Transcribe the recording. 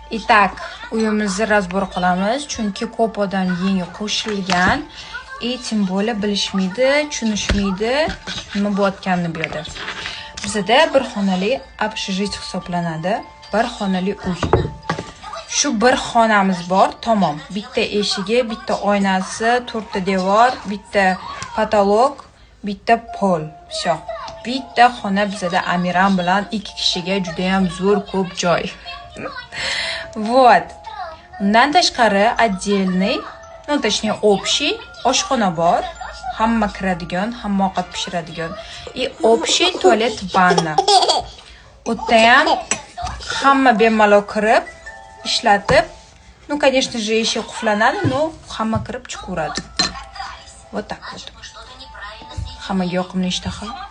Итак, uyimizni razbor qilamiz, chunki ko'p odam yangi qo'shilgan, tем более bilishmaydi, tushunishmaydi, nima bo'layotganini bu yerda. Bizda bir xonali общежитие hisoblanadi, bir xonali uy. Shu bir xonamiz bor, tamom. Bitta eshigi, bitta oynasi, to'rtta devor, bitta patolog, bitta pol. Всё. Bitta xona bizda Amiram bilan 2 kishiga juda ham zo'r ko'p joy. Вот. Undan tashqari отдельный, точнее общий oshxona bor. Hamma kiradigan, hamma ovqat pishiradigan. Общий tualet vanna. Unda ham hamma bemalol kirib, ishlatib, конечно же, eshik quflanadi, hamma kirib chiqaveradi. Вот так вот. Hammaga yoqimli ishtaha.